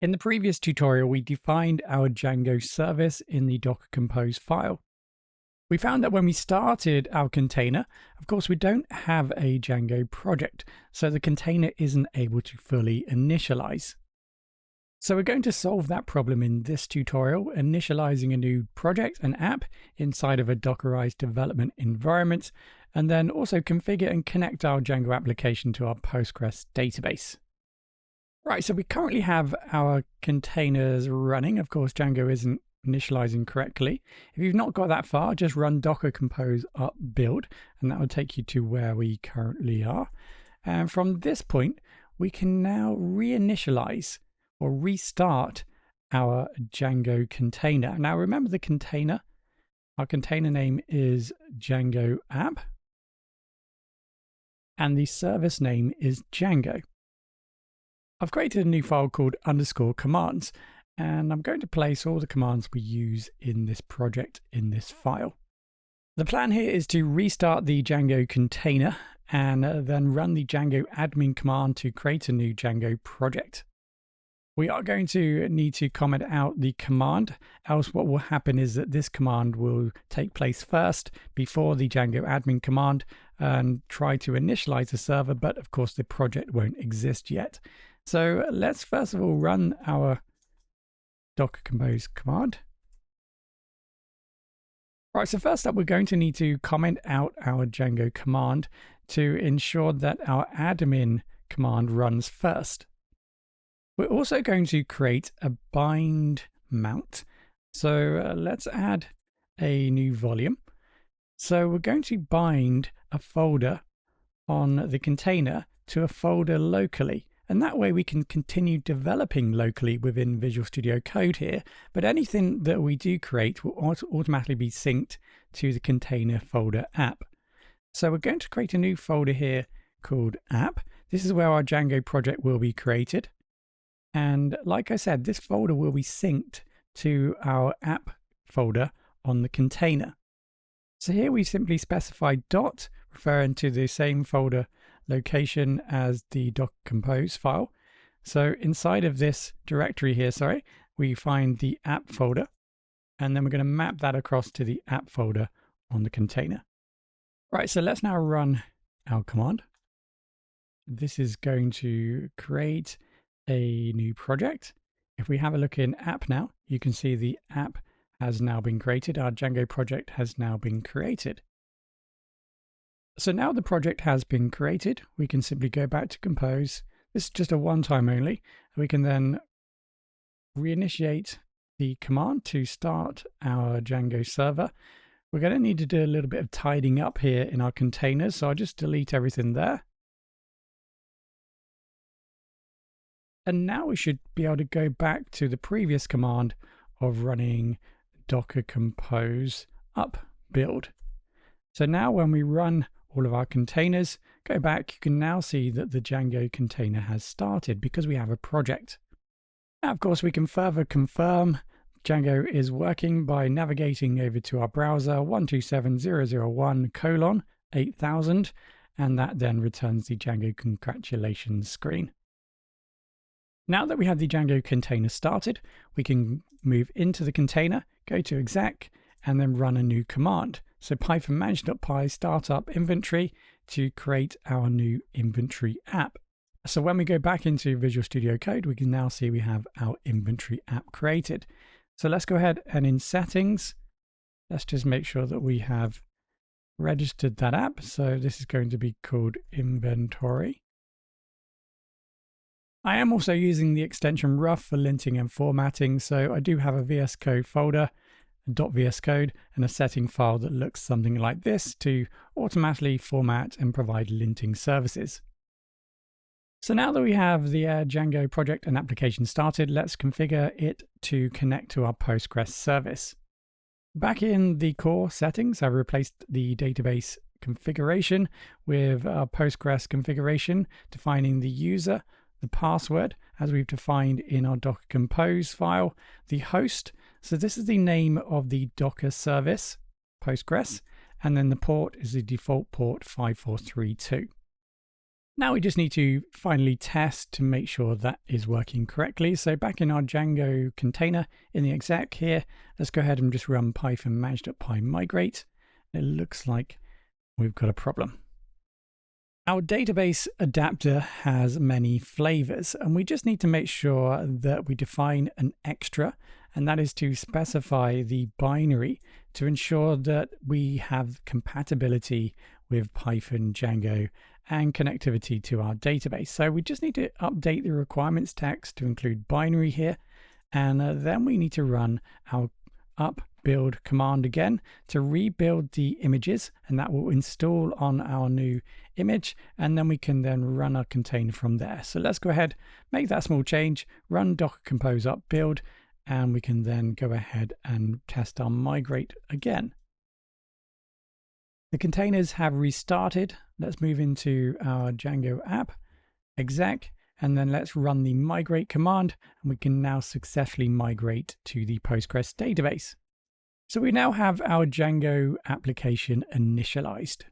In the previous tutorial, we defined our Django service in the Docker Compose file. We found that when we started our container, of course, we don't have a Django project, so the container isn't able to fully initialize. So we're going to solve that problem in this tutorial, initializing a new project, an app, inside of a Dockerized development environment, and then also configure and connect our Django application to our Postgres database. Right, so we currently have our containers running. Of course, Django isn't initializing correctly. If you've not got that far, just run docker compose up build, and that will take you to where we currently are. And from this point, we can now reinitialize or restart our Django container. Now remember the container. Our container name is Django app, and the service name is Django. I've created a new file called _commands, and I'm going to place all the commands we use in this project in this file. The plan here is to restart the Django container and then run the Django admin command to create a new Django project. We are going to need to comment out the command, else what will happen is that this command will take place first before the Django admin command and try to initialize the server, but of course the project won't exist yet. So let's first of all run our docker compose command. All right, so first up, we're going to need to comment out our Django command to ensure that our admin command runs first. We're also going to create a bind mount. So let's add a new volume. So we're going to bind a folder on the container to a folder locally. And that way we can continue developing locally within Visual Studio Code here, but anything that we do create will automatically be synced to the container folder app. So we're going to create a new folder here called app. This is where our Django project will be created. And like I said, this folder will be synced to our app folder on the container. So here we simply specify dot, referring to the same folder location as the docker compose file. So inside of this directory here, we find the app folder, and then we're going to map that across to the app folder on the container. Right, so let's now run our command. This is going to create a new project. If we have a look in app now, you can see the app has now been created. Our Django project has now been created. So now the project has been created, we can simply go back to compose. This is just a one-time only. We can then reinitiate the command to start our Django server. We're going to need to do a little bit of tidying up here in our containers, so I'll just delete everything there. And now we should be able to go back to the previous command of running docker compose up build. So now when we run all of our containers, go back, you can now see that the Django container has started because we have a project. Now, of course, we can further confirm Django is working by navigating over to our browser 127.0.0.1:8000, and that then returns the Django congratulations screen. Now that we have the Django container started, we can move into the container, go to exec, and then run a new command. So Python manage.py startup inventory to create our new inventory app. So when we go back into Visual Studio Code, we can now see we have our inventory app created. So let's go ahead and in settings, let's just make sure that we have registered that app. So this is going to be called inventory. I am also using the extension rough for linting and formatting. So I do have a VS Code folder, .vs code, and a setting file that looks something like this to automatically format and provide linting services. So now that we have the Django project and application started, let's configure it to connect to our Postgres service. Back in the core settings, I've replaced the database configuration with our Postgres configuration, defining the user, the password, as we've defined in our docker compose file, the host. So this is the name of the Docker service, Postgres, and then the port is the default port 5432. Now we just need to finally test to make sure that is working correctly. So back in our Django container in the exec here, let's go ahead and just run python manage.py migrate. It looks like we've got a problem. Our database adapter has many flavors, and we just need to make sure that we define an extra, and that is to specify the binary to ensure that we have compatibility with Python, Django, and connectivity to our database. So we just need to update the requirements text to include binary here, and then we need to run our up build command again to rebuild the images, and that will install on our new image, and then we can then run our container from there. So let's go ahead, make that small change, run docker compose up build, and we can then go ahead and test our migrate again. The containers have restarted. Let's move into our Django app, exec, and then let's run the migrate command, and we can now successfully migrate to the Postgres database. So we now have our Django application initialized.